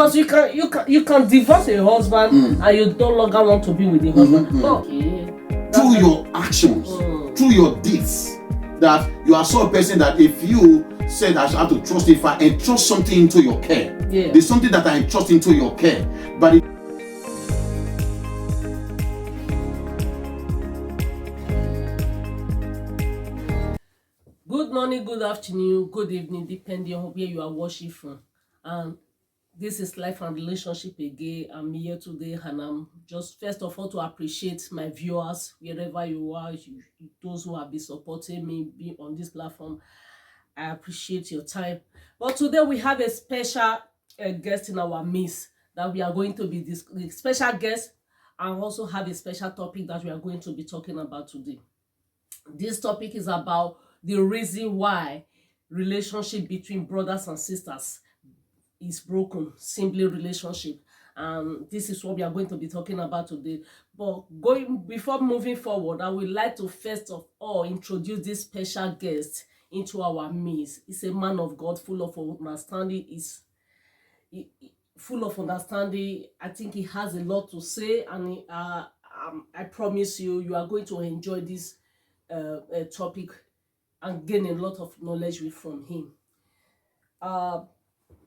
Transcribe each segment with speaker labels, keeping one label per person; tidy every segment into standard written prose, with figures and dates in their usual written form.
Speaker 1: Because you can divorce a husband and you no longer want to be with the husband. Okay.
Speaker 2: Through your actions, through your deeds, that you are so a person that if you said I have to trust, if I entrust something into your care, there's something that I entrust into your care, but
Speaker 1: Good morning, good afternoon, good evening, depending on where you are watching from. This is Life and Relationship again. I'm here today, and I'm just first of all to appreciate my viewers wherever you are, those who have been supporting me being on this platform. I appreciate your time. But today we have a special guest in our midst that we are going to be special guest, and also have a special topic that we are going to be talking about today. This topic is about the reason why relationship between brothers and sisters is broken, simply relationship. This is what we are going to be talking about today. But before moving forward, I would like to first of all introduce this special guest into our midst. He's a man of God, full of understanding. Full of understanding. I think he has a lot to say, and I promise you are going to enjoy this topic and gain a lot of knowledge from him.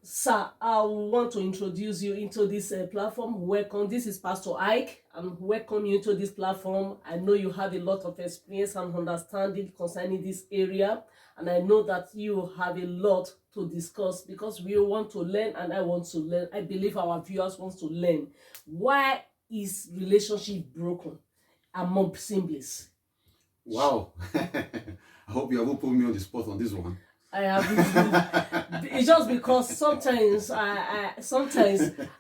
Speaker 1: Sir, I want to introduce you into this platform. Welcome. This is Pastor Ike, and welcome you into this platform. I know you have a lot of experience and understanding concerning this area, and I know that you have a lot to discuss because we want to learn, and I want to learn. I believe our viewers want to learn. Why is relationship broken among siblings?
Speaker 2: Wow. I hope you haven't put me on the spot on this one.
Speaker 1: I have. It's just because sometimes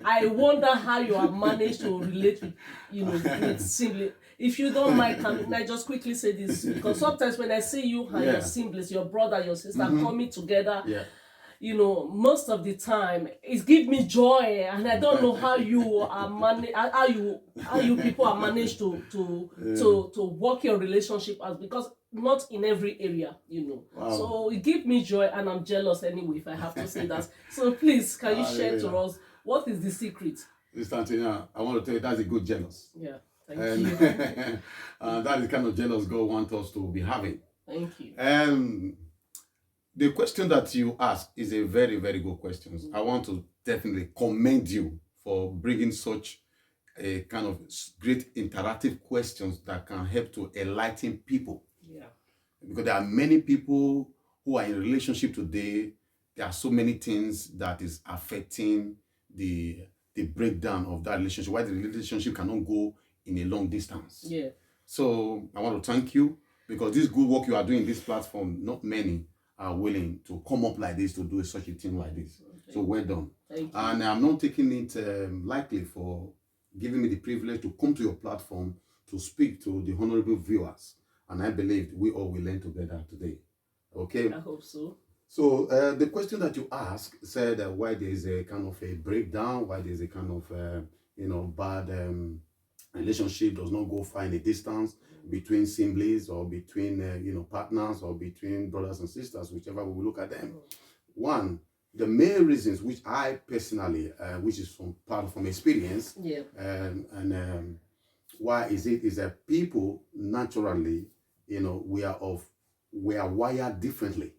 Speaker 1: I wonder how you have managed to relate with with siblings. If you don't mind, can I just quickly say this? Because sometimes when I see you and your siblings, your brother, your sister coming together, most of the time it gives me joy, and I don't know how you are how you people are managed to work your relationship out, because not in every area,
Speaker 2: Wow.
Speaker 1: So it gives me joy, and I'm jealous anyway, if I have to say that. So please, can you share to us what is the secret?
Speaker 2: Mr. Antonia, I want to tell you that's a good jealous.
Speaker 1: Yeah, thank you.
Speaker 2: That is the kind of jealous God wants us to be having.
Speaker 1: Thank you.
Speaker 2: The question that you ask is a very, very good question. I want to definitely commend you for bringing such a kind of great interactive questions that can help to enlighten people.
Speaker 1: Yeah.
Speaker 2: Because there are many people who are in a relationship today. There are so many things that is affecting the breakdown of that relationship, why the relationship cannot go in a long distance.
Speaker 1: Yeah.
Speaker 2: So I want to thank you, because this good work you are doing in this platform, not many are willing to come up like this to do such a thing like this. So well done.
Speaker 1: Thank you.
Speaker 2: And I'm not taking it lightly for giving me the privilege to come to your platform to speak to the honorable viewers. And I believe we all will learn together today. Okay?
Speaker 1: I hope so.
Speaker 2: So the question that you asked said why there is a kind of a breakdown, why there is a kind of bad relationship does not go far in a distance between siblings or between partners or between brothers and sisters, whichever we will look at them. One, the main reasons which I personally, which is from experience, why is that people naturally, we are wired differently.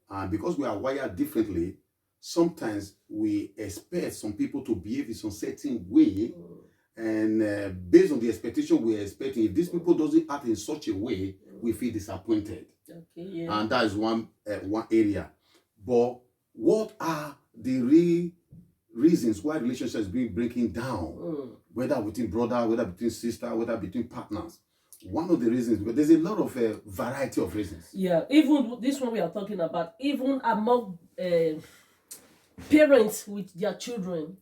Speaker 2: And because we are wired differently, sometimes we expect some people to behave in some certain way. And based on the expectation we're expecting, if these people doesn't act in such a way, we feel disappointed.
Speaker 1: Okay, yeah.
Speaker 2: And that is one area. But what are the real reasons why relationships being breaking down? Whether between brother, whether between sister, whether between partners. One of the reasons, because there's a lot of variety of reasons.
Speaker 1: Yeah, even this one we are talking about, even among parents with their children,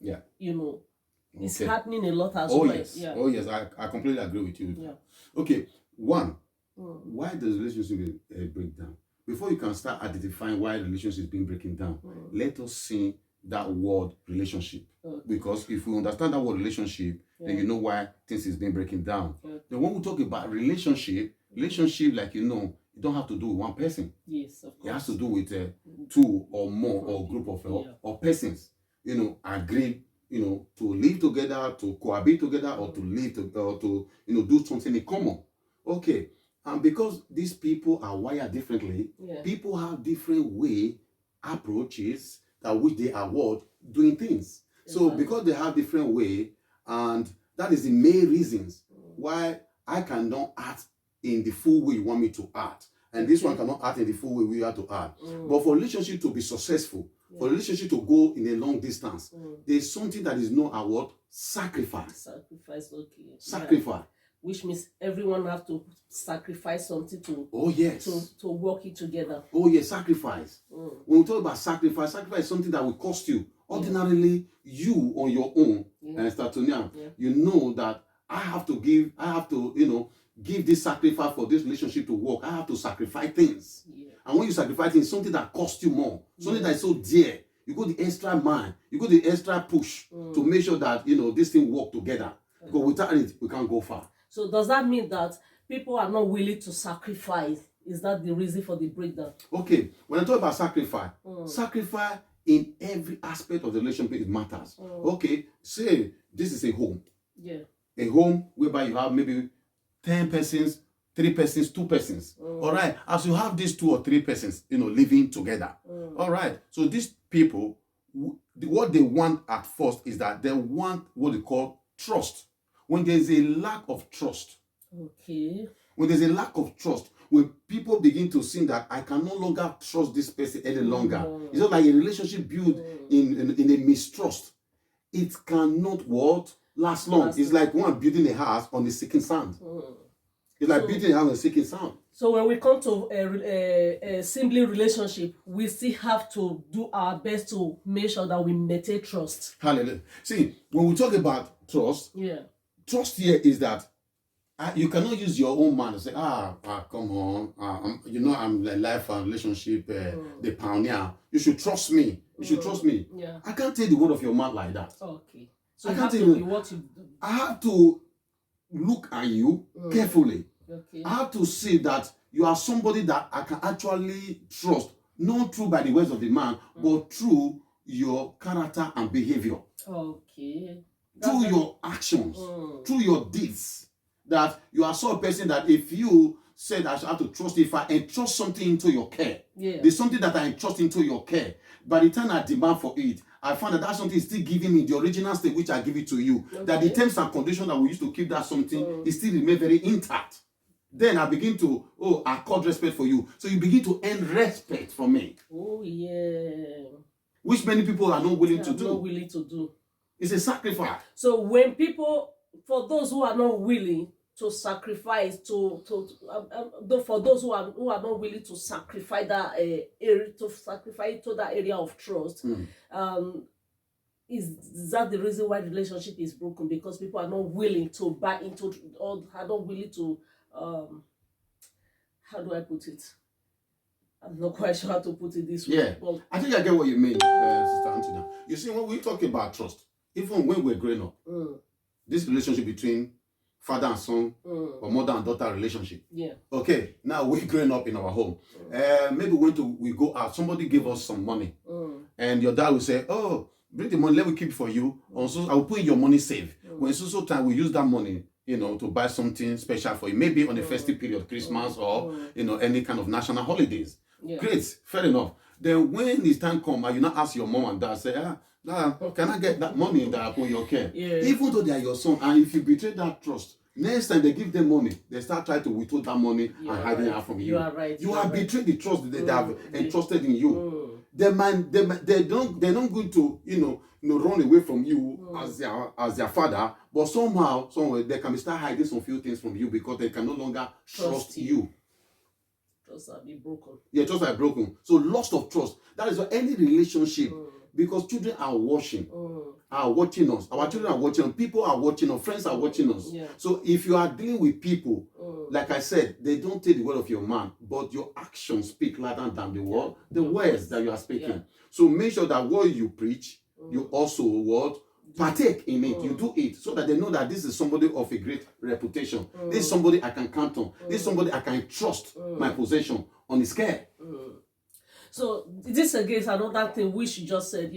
Speaker 1: it's happening a lot as well.
Speaker 2: Yes.
Speaker 1: Yeah.
Speaker 2: Oh yes, I completely agree with you.
Speaker 1: Yeah.
Speaker 2: Okay, one, why does relationship break down? Before you can start identifying why relationship is being breaking down, let us see that word relationship. Okay. Because if we understand that word relationship, then you know why things is being breaking down. Okay. Then when we talk about relationship, like you don't have to do with one person.
Speaker 1: Yes, of course.
Speaker 2: It has to do with two or more or group of or persons. agree, to live together, to cohabit together, or to live together, or to, do something in common. Okay. And because these people are wired differently, people have different approaches that which they are doing things. So because they have different way, and that is the main reasons why I cannot act in the full way you want me to act. And this one cannot act in the full way we have to act. But for relationship to be successful, for relationship to go in a long distance, there's something that is known as what? Sacrifice.
Speaker 1: Sacrifice, okay.
Speaker 2: Sacrifice.
Speaker 1: Which means everyone have to sacrifice something to to work it together.
Speaker 2: Oh yes, sacrifice. When we talk about sacrifice is something that will cost you. Ordinarily, you on your own, and Statonia, you know that I have to give this sacrifice for this relationship to work. I have to sacrifice things. And when you sacrifice things, something that costs you more, something that is so dear, you go the extra mile, you go the extra push to make sure that this thing work together. Because without it, we can't go far.
Speaker 1: So does that mean that people are not willing to sacrifice? Is that the reason for the breakdown? Okay,
Speaker 2: when I talk about sacrifice in every aspect of the relationship, it matters. Okay, say this is a home.
Speaker 1: Yeah.
Speaker 2: A home whereby you have maybe 10 persons, 3 persons, 2 persons. All right, as you have these 2 or 3 persons, living together. All right, so these people, what they want at first is that they want what they call trust. When there's a lack of trust, when there's a lack of trust, when people begin to see that I can no longer trust this person any longer, it's not like a relationship built in a mistrust. It cannot last long. It's like one building a house on the sinking sand. It's like building a house on the sinking sand.
Speaker 1: So when we come to a sibling relationship, we still have to do our best to make sure that we maintain trust.
Speaker 2: Hallelujah. See, when we talk about trust, trust here is that you cannot use your own man to say, come on, I'm the life and relationship, the pioneer. You should trust me. You should trust me.
Speaker 1: Yeah.
Speaker 2: I can't take the word of your mouth like that.
Speaker 1: Okay. So you have to be what you do.
Speaker 2: I have to look at you carefully.
Speaker 1: Okay.
Speaker 2: I have to see that you are somebody that I can actually trust, not through by the words of the man, but through your character and behavior.
Speaker 1: Okay.
Speaker 2: Through your actions, through your deeds, that you are so a person that if you said I should have to trust, if I entrust something into your care, there's something that I entrust into your care, by the time I demand for it, I find that something is still giving me the original state which I give it to you, that the terms and conditions that we used to keep that something is still remain very intact. Then I begin to accord respect for you. So you begin to earn respect from me.
Speaker 1: Oh yeah.
Speaker 2: Which many people are not willing to do.
Speaker 1: Not willing to do.
Speaker 2: It's a sacrifice.
Speaker 1: So when people, for those who are not willing to sacrifice, for those who are not willing to sacrifice that area, to that area of trust, is that the reason why the relationship is broken? Because people are not willing to buy into, or are not willing to, how do I put it? I'm not quite sure how to put it this way.
Speaker 2: Yeah, but I think I get what you mean, Sister Antonia. You see, when we talk about trust, even when we're growing up, this relationship between father and son or mother and daughter relationship.
Speaker 1: Yeah. Okay,
Speaker 2: now we're growing up in our home. Maybe we go out, somebody give us some money, and your dad will say, "Oh, bring the money, let me keep it for you. Also, I will put in your money safe. When it's so time, we use that money, to buy something special for you. Maybe on a festive period, Christmas or any kind of national holidays. Yeah. Great, fair enough. Then when it's time come, you not ask your mom and dad, say, can I get that money that I put in your care? Yeah. Even though they are your son, and if you betray that trust, next time they give them money, they start trying to withhold that money and hiding it from you.
Speaker 1: You are right.
Speaker 2: You have betrayed the trust that they have entrusted in you. They're not going to run away from you as their father, but somehow, somewhere, they can start hiding some few things from you because they can no longer trust you.
Speaker 1: Trust are broken.
Speaker 2: Yeah, trust are broken. So loss of trust. That is why any relationship, because children are watching us. Our children are watching us. People are watching us. Friends are watching us. Yeah. So if you are dealing with people, like I said, they don't take the word of your man, but your actions speak louder than the word, the words that you are speaking. Yeah. So make sure that what you preach, you also partake in it. You do it so that they know that this is somebody of a great reputation. This is somebody I can count on. This is somebody I can trust my possession on his care.
Speaker 1: So this again is another thing which you just said.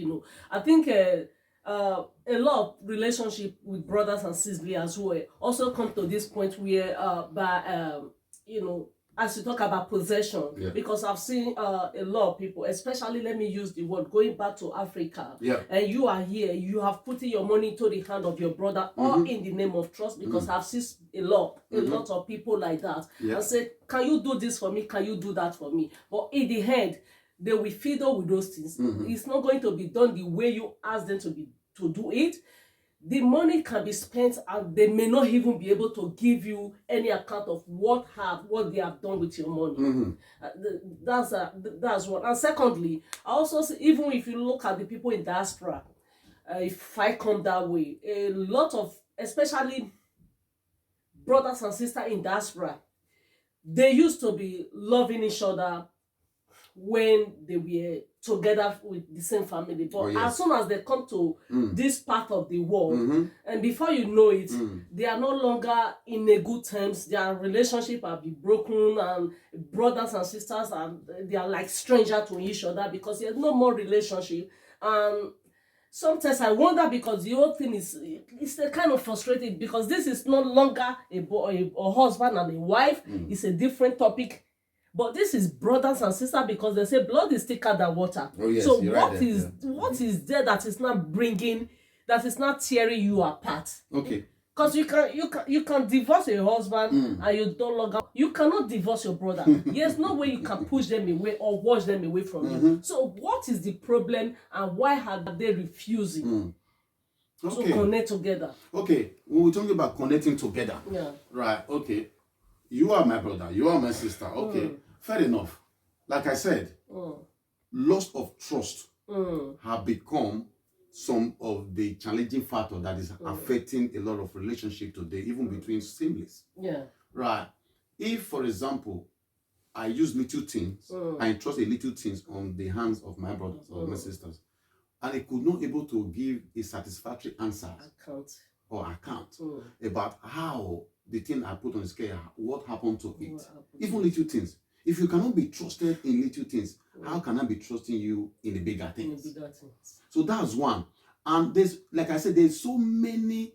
Speaker 1: I think a lot of relationship with brothers and sisters as well also come to this point where as you talk about possession, because I've seen a lot of people, especially, let me use the word, going back to Africa, and you are here, you have put your money into the hand of your brother, all in the name of trust, because I've seen a lot of people like that, and say, can you do this for me, can you do that for me? But in the end, they will fiddle with those things. It's not going to be done the way you ask them to do it. The money can be spent and they may not even be able to give you any account of what they have done with your money. That's one. And secondly, I also see, even if you look at the people in diaspora, if I come that way, a lot of, especially brothers and sisters in diaspora, they used to be loving each other when they were together with the same family, but as soon as they come to this part of the world, and before you know it, they are no longer in a good terms. Their relationship have been broken, and brothers and sisters, and they are like strangers to each other because there's no more relationship. And sometimes I wonder, because the whole thing is, it's a kind of frustrating, because this is no longer a husband and a wife. It's a different topic. But this is brothers and sisters, because they say blood is thicker than water.
Speaker 2: Oh, yes,
Speaker 1: so what is there that is not tearing you apart?
Speaker 2: Okay.
Speaker 1: Because you can divorce your husband and you cannot divorce your brother. There's no way you can push them away or wash them away from you. So what is the problem, and why are they refusing to connect together?
Speaker 2: Okay, when we're talking about connecting together, right? Okay. You are my brother, you are my sister. Okay, fair enough. Like I said, loss of trust have become some of the challenging factor that is affecting a lot of relationship today, even between siblings.
Speaker 1: Yeah.
Speaker 2: Right. If, for example, I use little things, I entrust a little things on the hands of my brothers or my sisters, and I could not able to give a satisfactory answer or account about how the thing I put on the scale, what happened to it. Even little things. If you cannot be trusted in little things, how can I be trusting you in the bigger things? So that's one. And there's, like I said, there's so many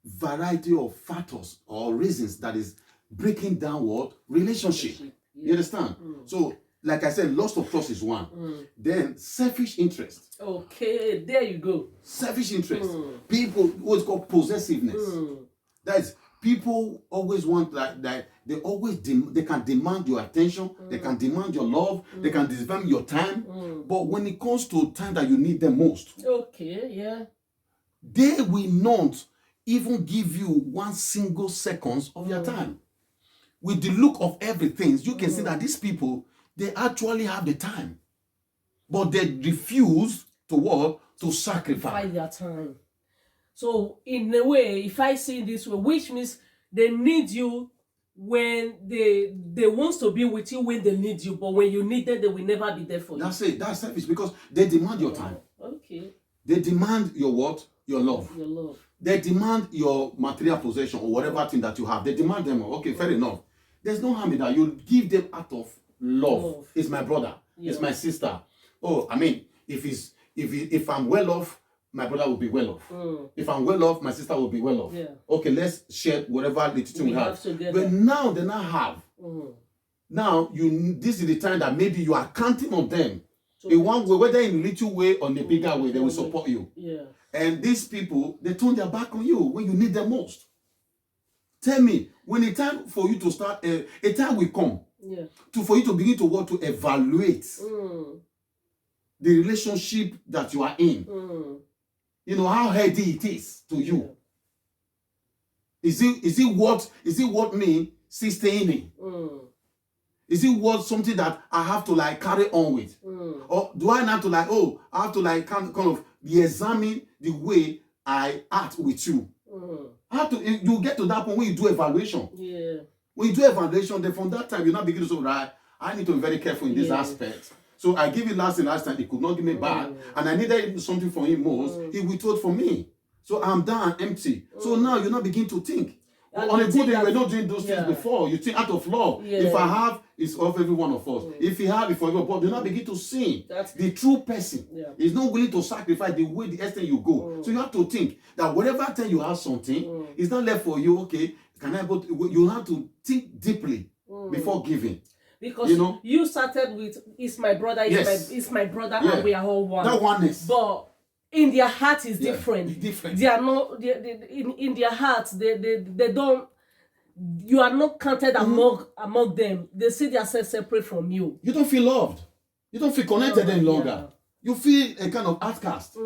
Speaker 2: variety of factors or reasons that is breaking down what relationship. You understand? So, like I said, loss of trust is one. Then selfish interest.
Speaker 1: Okay, there you go.
Speaker 2: Selfish interest. People, what's called possessiveness. That is, people always want that they always they can demand your attention, they can demand your love, they can demand your time. But when it comes to time that you need them most, they will not even give you 1 single second of your time. With the look of everything, you can see that these people, they actually have the time, but they refuse to what? To sacrifice
Speaker 1: their time. So in a way, if I see it this way, which means they need you when they want to be with you when they need you, but when you need them, they will never be there for you.
Speaker 2: That's it. That's selfish, because they demand your time.
Speaker 1: Okay.
Speaker 2: They demand your what? Your love.
Speaker 1: Your love.
Speaker 2: They demand your material possession or whatever thing that you have. They demand them. Okay, fair enough. There's no harm in that. You give them out of love. It's my brother. It's my sister. Oh, I mean, if I'm well off, my brother will be well off. If I'm well off, my sister will be well off. Okay, let's share whatever little thing we have. But now they now have. Now this is the time that maybe you are counting on them. In one way, whether in a little way or in a bigger way, they will support you. And these people, they turn their back on you when you need them most. Tell me, when a time for you to start, a time will come for you to begin to want to evaluate the relationship that you are in. You know how healthy it is to you. Is it what me staying in? Is it worth something that I have to like carry on with? Or do I have to like, I have to like kind of examine the way I act with you? You get to that point when you do evaluation. When you do evaluation, then from that time you now begin to say, right, I need to be very careful in this aspect. So I give it last time, he could not give me back, and I needed something from him most, he withheld from me. So I'm down empty. So now you now begin to think,
Speaker 1: And
Speaker 2: on
Speaker 1: you
Speaker 2: a good
Speaker 1: think
Speaker 2: day,
Speaker 1: that-
Speaker 2: we're not doing those things before. You think out of love.
Speaker 1: Yeah.
Speaker 2: If I have, it's of every one of us. If you have it for everyone, but do not begin to sin. The true person is not willing to sacrifice the way the extent you go. So you have to think that whatever time you have something, it's not left for you. Okay, can I go? You have to think deeply before giving.
Speaker 1: Because you started with, it's my brother, it's my brother, and we are all one.
Speaker 2: That oneness.
Speaker 1: But in their heart is different.
Speaker 2: It's different.
Speaker 1: They are not in their hearts. They don't. You are not counted among them. They see themselves separate from you.
Speaker 2: You don't feel loved. You don't feel connected any longer. You feel a kind of outcast.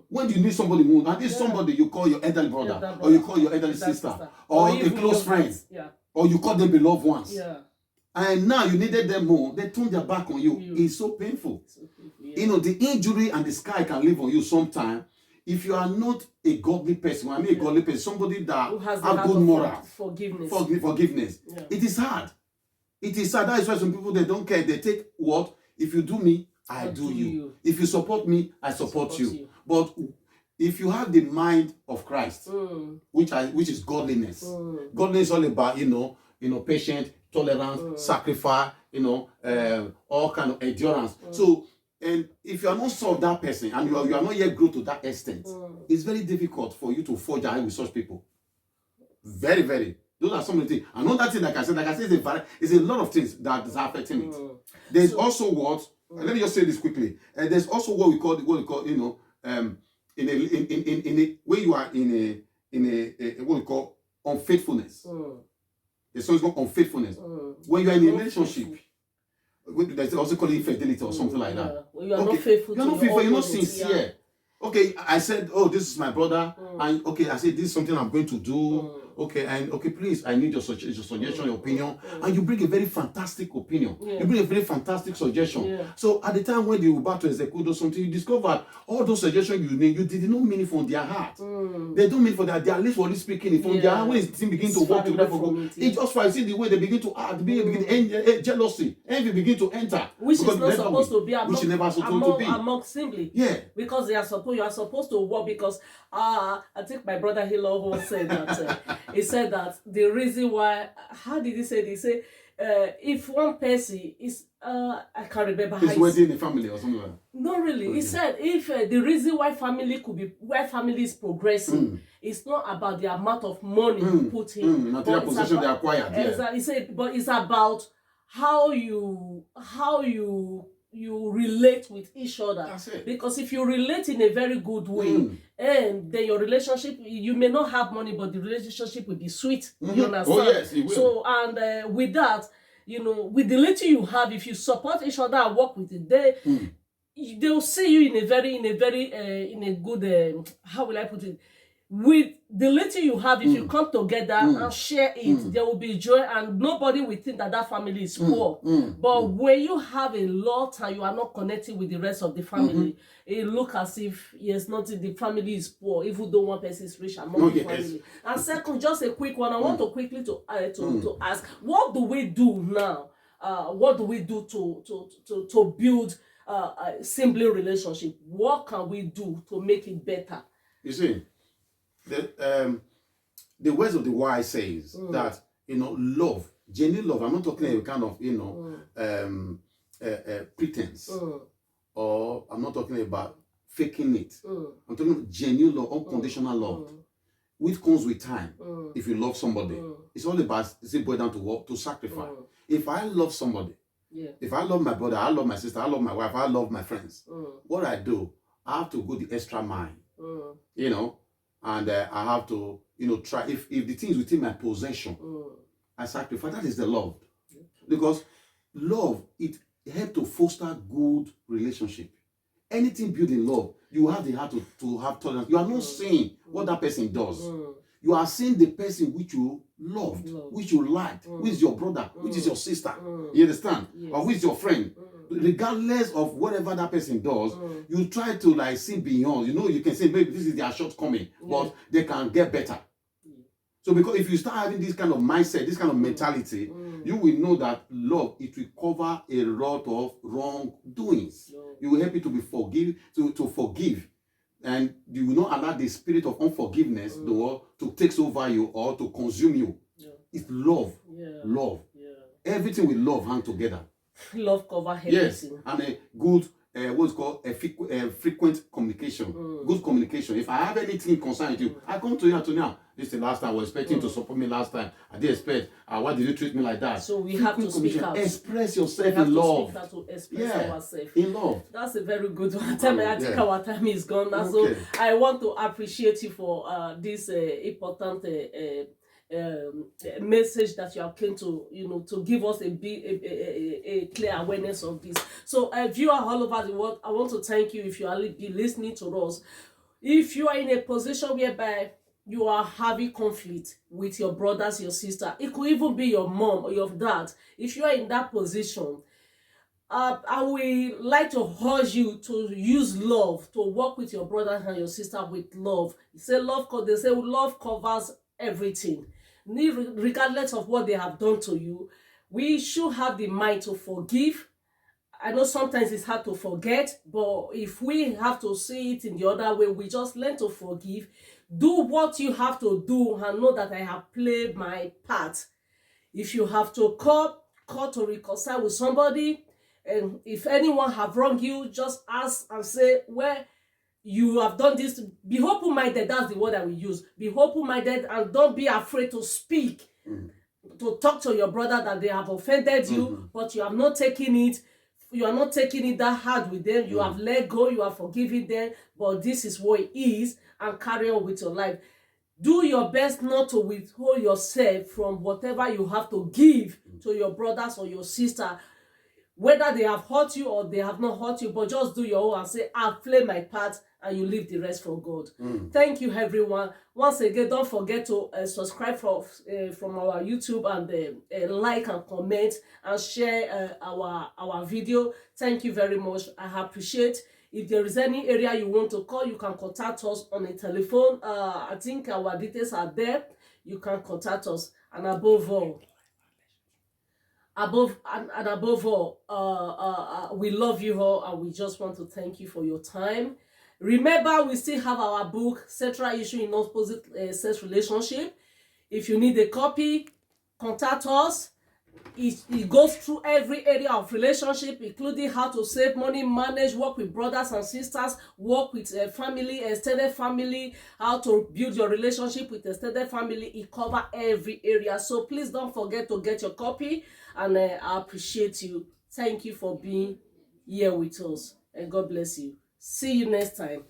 Speaker 2: When you need somebody more, and this somebody you call your elderly brother, or you call your elderly sister, or a close friend, or you call them beloved ones. And now you needed them more, they turn their back on you. It's so painful. The injury and the scar can live on you sometime if you are not a godly person. When I mean a godly person, somebody that has good moral, forgiveness. It is hard. It is sad. That is why some people, they don't care. They take what? If you do me, I do you. If you support me, I support you. But if you have the mind of Christ, which is godliness, godliness is all about patience, tolerance, sacrifice, all kind of endurance. So, and if you are not so that person and you are not yet grown to that extent, it's very difficult for you to forge ahead with such people. Very, very. Those are some of the things. Another thing, like I said, is a lot of things that is affecting it. There's also what. Let me just say this quickly. There's also what we call, when you are in a what we call unfaithfulness. There's something called unfaithfulness. When you are in a relationship, there's also called infidelity or something like that.
Speaker 1: Well, you are not faithful.
Speaker 2: You're not faithful. You're not sincere. Okay, I said, oh, this is my brother, and okay, I said this is something I'm going to do. Okay, and okay, please, I need your suggestion, your opinion, and you bring a very fantastic opinion. You bring a very fantastic suggestion. So at the time when you were about to execute or something, you discovered all those suggestions you need, you did not mean it from their heart. They don't mean for that. Their lips were speaking from their heart. When the thing begin to work together for God, it just for see the way they begin to act, jealousy, envy begin to enter,
Speaker 1: which is not supposed to be among simply. Because you are supposed to work. Because I think my brother Hilo once said that. He said that the reason why, how did he say this? He said, if one person is, I can't remember how
Speaker 2: he's working in a family or something like that.
Speaker 1: No, really. Okay. He said, if the reason why family is progressing, it's not about the amount of money you put in.
Speaker 2: Material possession they acquired.
Speaker 1: Exactly. He said, but it's about how you relate with each other.
Speaker 2: That's it.
Speaker 1: Because if you relate in a very good way, and then your relationship, you may not have money, but the relationship will be sweet. You understand?
Speaker 2: Oh yes, it will. So
Speaker 1: and with that, with the little you have, if you support each other and work with it, they'll see you in a good how will I put it? With the little you have, if you come together and share it, there will be joy, and nobody will think that family is poor. But when you have a lot and you are not connecting with the rest of the family, it looks as if the family is poor, even though one person is rich among the family. And second, just a quick one, I want to quickly to ask, what do we do now? What do we do to build a sibling relationship? What can we do to make it better?
Speaker 2: You see, the words of the wise says that love, genuine love. I'm not talking a kind of pretense, or I'm not talking about faking it. I'm talking about genuine love, unconditional love, which comes with time. If you love somebody, it's all about boil down to what? To sacrifice. If I love somebody, if I love my brother, I love my sister, I love my wife, I love my friends. What I do, I have to go the extra mile. And I have to, try. If the thing is within my possession, I sacrifice. That is the love. Because love, it helps to foster good relationship. Anything built in love, you have the heart to have tolerance. You are not saying what that person does. You are seeing the person which you loved, which you liked, which is your brother, which is your sister. You understand? Yes. Or which is your friend. Regardless of whatever that person does, you try to see beyond. You can say maybe this is their shortcoming, but they can get better. So because if you start having this kind of mindset, this kind of mentality, you will know that love, it will cover a lot of wrongdoings. It will help you to be to forgive and you will not allow the spirit of unforgiveness to take over you or to consume you.
Speaker 1: Yeah.
Speaker 2: It's love.
Speaker 1: Yeah.
Speaker 2: Love.
Speaker 1: Yeah.
Speaker 2: Everything with love hang together.
Speaker 1: Love cover everything.
Speaker 2: Yes, and a good what's called a frequent communication. Good communication. If I have anything concerning you, I come to you now. This is the last time I was expecting to support me last time. I didn't expect. Why did you treat me like that?
Speaker 1: So we have to speak out.
Speaker 2: Express yourself in love.
Speaker 1: We have to express ourselves
Speaker 2: in love.
Speaker 1: That's a very good one. I think our time is gone now. So I want to appreciate you for this important message that you have came to, to give us a clear awareness of this. So viewers all over the world, I want to thank you if you are listening to us. If you are in a position whereby you are having conflict with your brothers, your sister, it could even be your mom or your dad. If you are in that position, I would like to urge you to use love to work with your brother and your sister with love. They say love covers everything. Regardless of what they have done to you, we should have the mind to forgive. I know sometimes it's hard to forget, but if we have to see it in the other way, we just learn to forgive. Do what you have to do and know that I have played my part. If you have to call to reconcile with somebody, and if anyone have wronged you, just ask and say, well, you have done this. Be open-minded. That's the word I will use. Be open-minded and don't be afraid to speak, to talk to your brother that they have offended you, but you have not taken it. You are not taking it that hard with them. You have let go. You are forgiving them. But this is what it is, and carry on with your life. Do your best not to withhold yourself from whatever you have to give to your brothers or your sister, whether they have hurt you or they have not hurt you, but just do your own and say, I've played my part, and you leave the rest for God. Thank you, everyone. Once again, don't forget to subscribe from our YouTube and like and comment and share our video. Thank you very much. I appreciate. If there is any area you want to call, you can contact us on a telephone. I think our details are there. You can contact us. And above all, we love you all, and we just want to thank you for your time. Remember, we still have our book, Central Issue in Opposite Sex Relationship. If you need a copy, contact us. It goes through every area of relationship, including how to save money, manage, work with brothers and sisters, work with family, extended family, how to build your relationship with extended family. It covers every area. So please don't forget to get your copy, and I appreciate you. Thank you for being here with us, and God bless you. See you next time.